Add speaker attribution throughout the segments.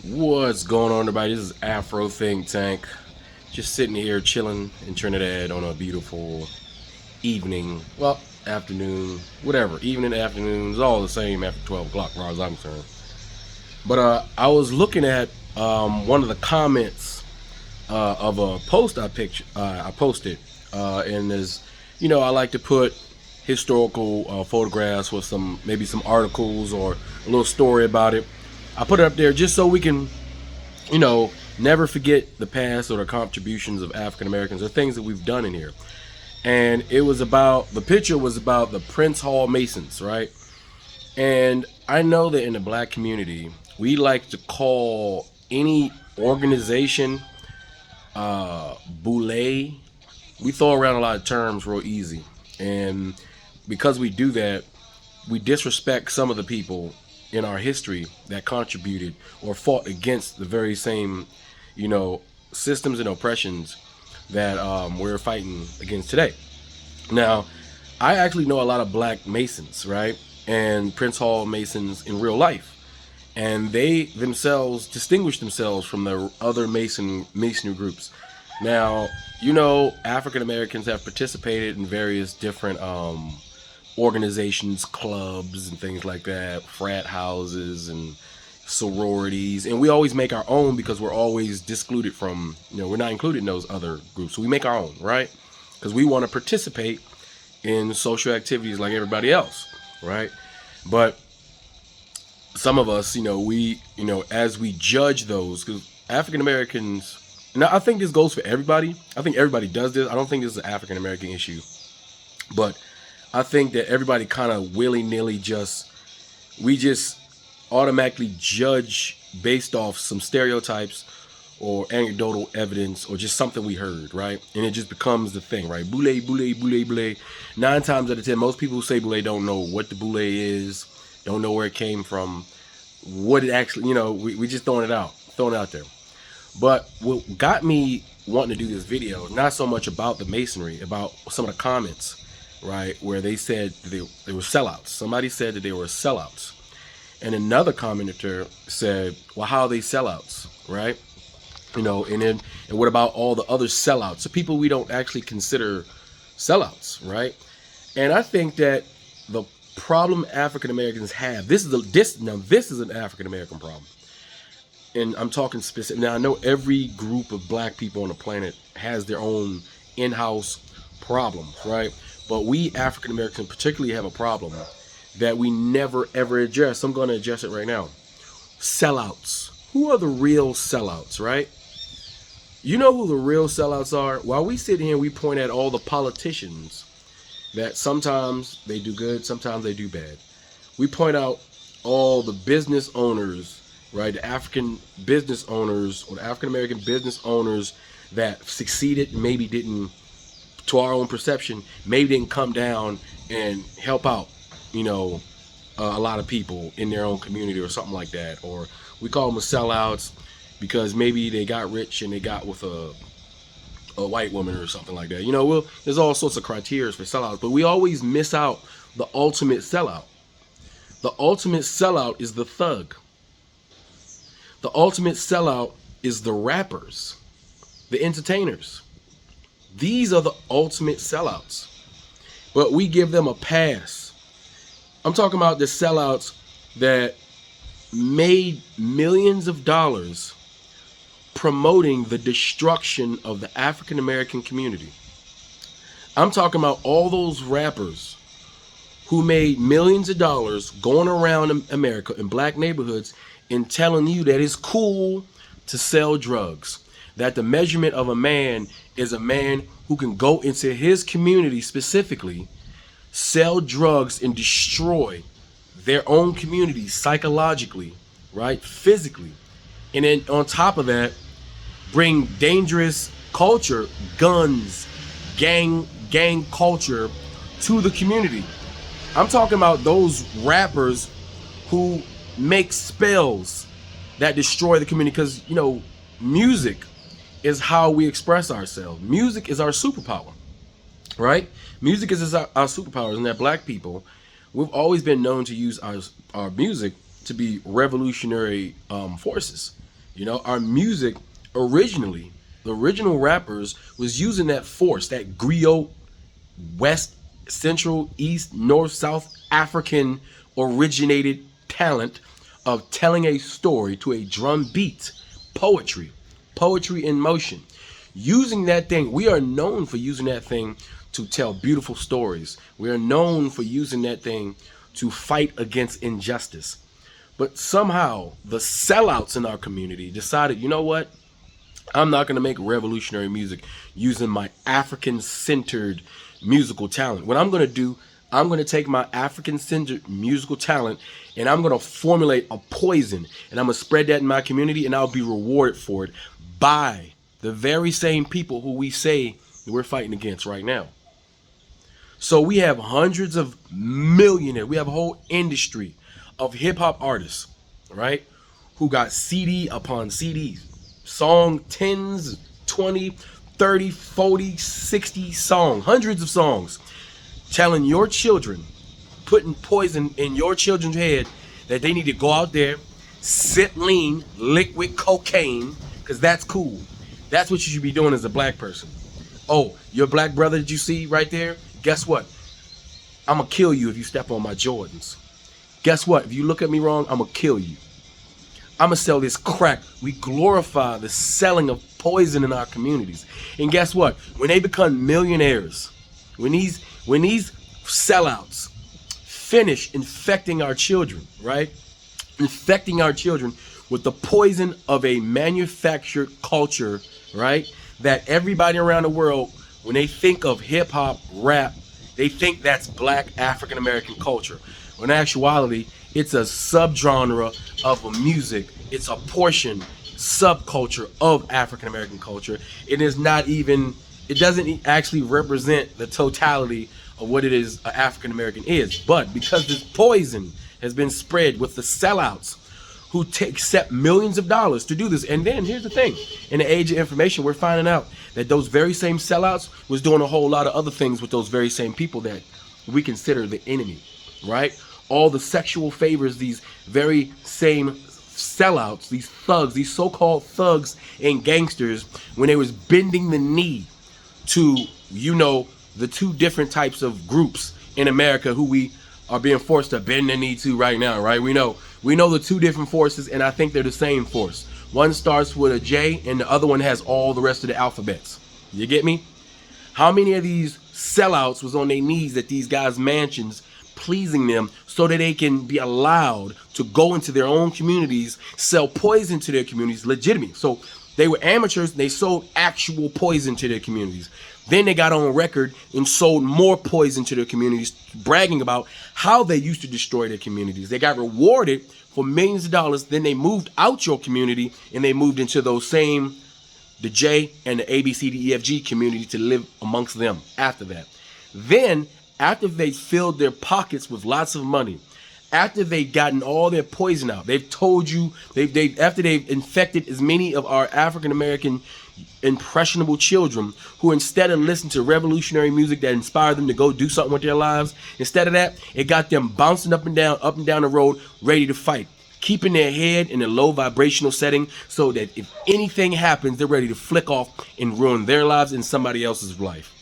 Speaker 1: What's going on, everybody? This is Afro Think Tank. Just sitting here chilling in Trinidad on a beautiful evening. Well, afternoon, whatever. Evening, afternoon is all the same after 12 o'clock, as far as I'm concerned. But I was looking at one of the comments of a post I posted, and there's, I like to put historical photographs with maybe some articles or a little story about it. I put it up there just so we can, never forget the past or the contributions of African Americans or things that we've done in here. And the picture was about the Prince Hall Masons, right? And I know that in the black community, we like to call any organization boule. We throw around a lot of terms real easy. And because we do that, we disrespect some of the people in our history that contributed or fought against the very same, systems and oppressions that we're fighting against today. Now, I actually know a lot of black Masons, right? And Prince Hall Masons in real life. And they themselves distinguish themselves from the other masonry groups. Now, African Americans have participated in various different organizations, clubs, and things like that, frat houses and sororities, and we always make our own because we're always discluded from, we're not included in those other groups, so we make our own, right? Because we want to participate in social activities like everybody else, right? But some of us, as we judge those, because African Americans, now I think this goes for everybody. I think everybody does this. I don't think this is an African American issue, but I think that everybody kind of willy-nilly we just automatically judge based off some stereotypes or anecdotal evidence or just something we heard, right? And it just becomes the thing, right? Boule, boule, boule, boule. 9 times out of 10, most people who say boule don't know what the boule is, don't know where it came from, what it actually, we just throwing it out there. But what got me wanting to do this video, not so much about the masonry, about some of the comments, right, where they said they were sellouts. Somebody said that they were sellouts. And another commenter said, well, how are they sellouts, right? And what about all the other sellouts? The people we don't actually consider sellouts, right? And I think that the problem African Americans have, this is an African American problem. And I'm talking specific. Now, I know every group of black people on the planet has their own in-house problems, right? But we African Americans particularly have a problem that we never ever address. I'm going to address it right now. Sellouts. Who are the real sellouts, right? You know who the real sellouts are? While we sit here and we point at all the politicians that sometimes they do good, sometimes they do bad. We point out all the business owners, right? The African business owners or the African American business owners that succeeded, maybe didn't, to our own perception, maybe didn't come down and help out, a lot of people in their own community or something like that. Or we call them sellouts because maybe they got rich and they got with a white woman or something like that. There's all sorts of criteria for sellouts, but we always miss out the ultimate sellout. The ultimate sellout is the thug. The ultimate sellout is the rappers, the entertainers. These are the ultimate sellouts. But we give them a pass. I'm talking about the sellouts that made millions of dollars promoting the destruction of the African American community. I'm talking about all those rappers who made millions of dollars going around America in black neighborhoods and telling you that it's cool to sell drugs. That the measurement of a man is a man who can go into his community specifically, sell drugs and destroy their own community psychologically, right? Physically. And then on top of that, bring dangerous culture, guns, gang culture to the community. I'm talking about those rappers who make spells that destroy the community because, music is how we express ourselves. Music is our superpower, right? Music is our superpowers, and that black people, we've always been known to use our music to be revolutionary forces. You know, our music originally, the original rappers was using that force, that griot, West, Central, East, North, South African originated talent of telling a story to a drum beat, poetry, poetry in motion. Using that thing, we are known for using that thing to tell beautiful stories. We are known for using that thing to fight against injustice. But somehow the sellouts in our community decided, you know what? I'm not going to make revolutionary music using my African centered musical talent. What I'm going to do, I'm going to take my African centered musical talent and I'm going to formulate a poison and I'm going to spread that in my community and I'll be rewarded for it by the very same people who we say we're fighting against right now. So we have hundreds of millionaires. We have a whole industry of hip hop artists, right? Who got CD upon CD, song 10s, 20, 30, 40, 60 songs, hundreds of songs, telling your children, putting poison in your children's head that they need to go out there, sip lean, liquid cocaine, because that's cool. That's what you should be doing as a black person. Oh, your black brother that you see right there? Guess what? I'm going to kill you if you step on my Jordans. Guess what? If you look at me wrong, I'm going to kill you. I'm going to sell this crack. We glorify the selling of poison in our communities. And guess what? When they become millionaires, when these sellouts finish infecting our children, right? Infecting our children with the poison of a manufactured culture, right? That everybody around the world, when they think of hip hop, rap, they think that's black African American culture. When in actuality, it's a subgenre of a music. It's a portion, subculture of African American culture. It is not even, it doesn't actually represent the totality of what it is an African American is. But because this poison has been spread with the sellouts who accept millions of dollars to do this. And then here's the thing, in the age of information, we're finding out that those very same sellouts was doing a whole lot of other things with those very same people that we consider the enemy, right? All the sexual favors, these very same sellouts, these thugs, these so-called thugs and gangsters, when they was bending the knee to, you know, the two different types of groups in America who we are being forced to bend the knee to right now, right? We know the two different forces, and I think they're the same force. One starts with a J, and the other one has all the rest of the alphabets. You get me? How many of these sellouts was on their knees at these guys' mansions, pleasing them so that they can be allowed to go into their own communities, sell poison to their communities, legitimately. So they were amateurs, and they sold actual poison to their communities. Then they got on record and sold more poison to their communities, bragging about how they used to destroy their communities. They got rewarded for millions of dollars. Then they moved out your community and they moved into those same, the J and the A, B, C, D, E, F, G community to live amongst them after that. Then, after they filled their pockets with lots of money, after they've gotten all their poison out, they've told you, after they've infected as many of our African American impressionable children who, instead of listening to revolutionary music that inspired them to go do something with their lives, instead of that, it got them bouncing up and down the road, ready to fight, keeping their head in a low vibrational setting so that if anything happens, they're ready to flick off and ruin their lives and somebody else's life.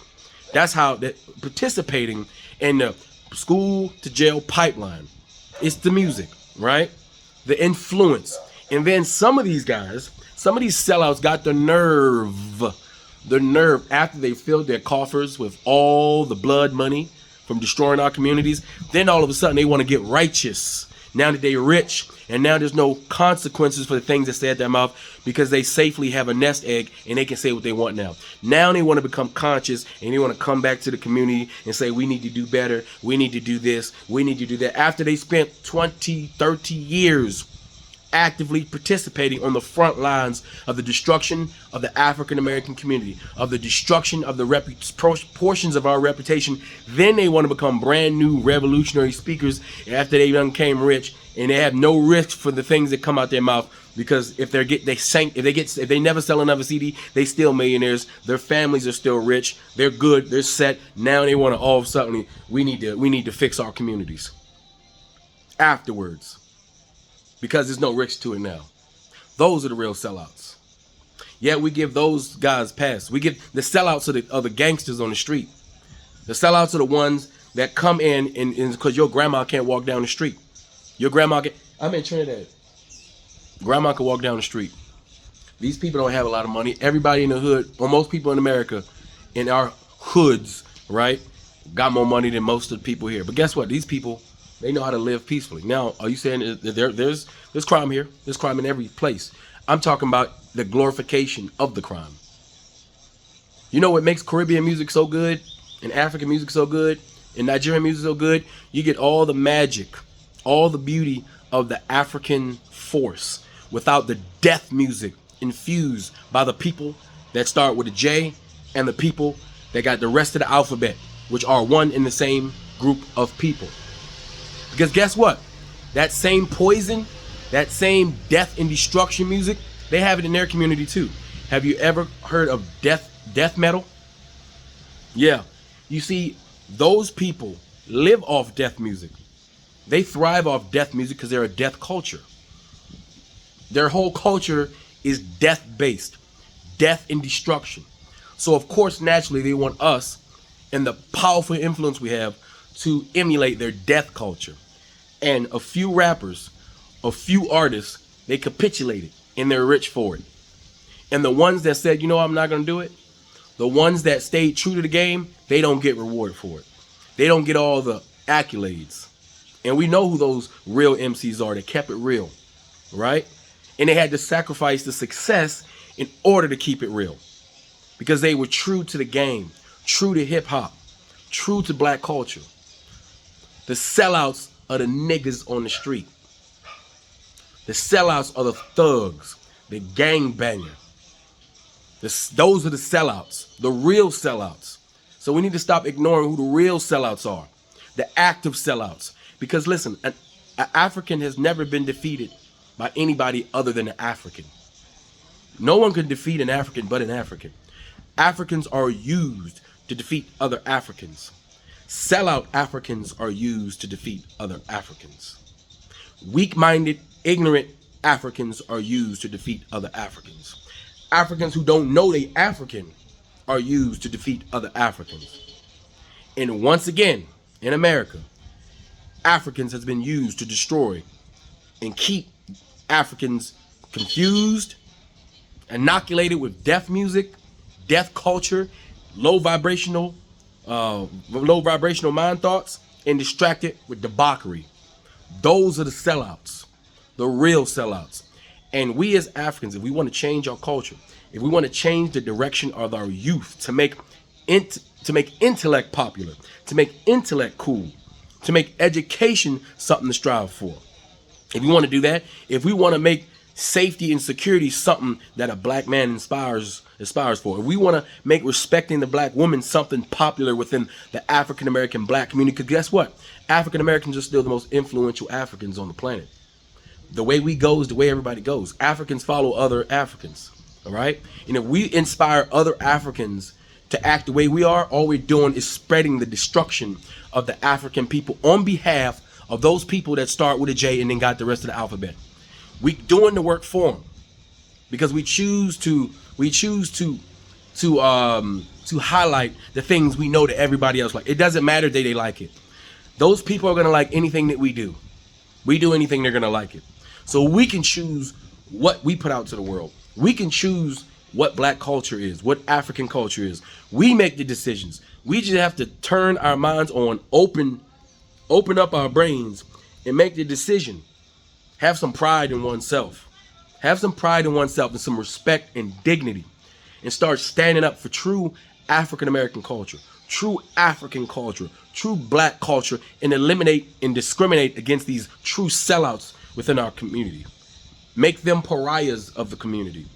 Speaker 1: That's how that participating in the school to jail pipeline. It's the music, right? The influence. And then some of these guys, some of these sellouts got the nerve after they filled their coffers with all the blood money from destroying our communities. Then all of a sudden they want to get righteous. Now that they're rich, and now there's no consequences for the things that stay at their mouth because they safely have a nest egg and they can say what they want now. Now they want to become conscious and they want to come back to the community and say, we need to do better. We need to do this. We need to do that. After they spent 20, 30 years actively participating on the front lines of the destruction of the African American community, of the destruction of the portions of our reputation. Then they want to become brand new revolutionary speakers after they became rich, and they have no risk for the things that come out their mouth, because if they never sell another CD, they still millionaires. Their families are still rich. They're good. They're set. Now they want to all of a sudden we need to fix our communities afterwards, because there's no risk to it now. Those are the real sellouts. Yet we give those guys pass. We give the sellouts of the gangsters on the street. The sellouts are the ones that come in and because your grandma can't walk down the street. Your grandma can. I'm in Trinidad. Grandma can walk down the street. These people don't have a lot of money. Everybody in the hood, or most people in America, in our hoods, right, got more money than most of the people here. But guess what? These people, they know how to live peacefully. Now, are you saying that there's crime here? There's crime in every place. I'm talking about the glorification of the crime. You know what makes Caribbean music so good, and African music so good, and Nigerian music so good? You get all the magic, all the beauty of the African force without the death music infused by the people that start with a J and the people that got the rest of the alphabet, which are one in the same group of people. Because guess what? That same poison, that same death and destruction music, they have it in their community too. Have you ever heard of death metal? Yeah. You see, those people live off death music. They thrive off death music because they're a death culture. Their whole culture is death-based, death and destruction. So of course, naturally, they want us and the powerful influence we have to emulate their death culture. And a few rappers, a few artists, they capitulated and they're rich for it. And the ones that said, you know, I'm not going to do it, the ones that stayed true to the game, they don't get rewarded for it. They don't get all the accolades. And we know who those real MCs are that kept it real, right? And they had to sacrifice the success in order to keep it real. Because they were true to the game, true to hip hop, true to black culture. The sellouts are the niggas on the street. The sellouts are the thugs, the gangbanger. Those are the sellouts, the real sellouts. So we need to stop ignoring who the real sellouts are, the active sellouts. Because listen, an African has never been defeated by anybody other than an African. No one can defeat an African but an African. Africans are used to defeat other Africans. Sellout Africans are used to defeat other Africans. Weak-minded, ignorant Africans are used to defeat other Africans. Africans who don't know they African are used to defeat other Africans. And once again, in America, Africans has been used to destroy and keep Africans confused, inoculated with death music, death culture, low vibrational mind thoughts, and distracted with debauchery. Those are the sellouts, the real sellouts. And we as Africans, if we want to change our culture, if we want to change the direction of our youth to make intellect popular, to make intellect cool, to make education something to strive for. If we want to do that, if we want to make safety and security something that a black man aspires for, if we want to make respecting the black woman something popular within the African American black community, because guess what? African Americans are still the most influential Africans on the planet. The way we go is the way everybody goes. Africans follow other Africans, all right? And if we inspire other Africans to act the way we are, all we're doing is spreading the destruction of the African people on behalf of those people that start with a J and then got the rest of the alphabet. We doing the work for them because we choose to highlight the things we know that everybody else like. It doesn't matter that they like it. Those people are gonna like anything that we do. We do anything, they're gonna like it. So we can choose what we put out to the world. We can choose what black culture is, what African culture is. We make the decisions. We just have to turn our minds on, open up our brains and make the decision. Have some pride in oneself. Have some pride in oneself and some respect and dignity. And start standing up for true African American culture, true African culture, true black culture, and eliminate and discriminate against these true sellouts within our community. Make them pariahs of the community.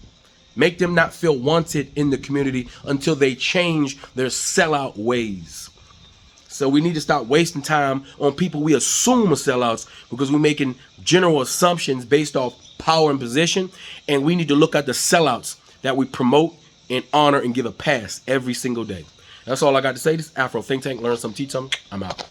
Speaker 1: Make them not feel wanted in the community until they change their sellout ways. So we need to stop wasting time on people we assume are sellouts because we're making general assumptions based off power and position. And we need to look at the sellouts that we promote and honor and give a pass every single day. That's all I got to say. This is Afro Think Tank. Learn some, teach some. I'm out.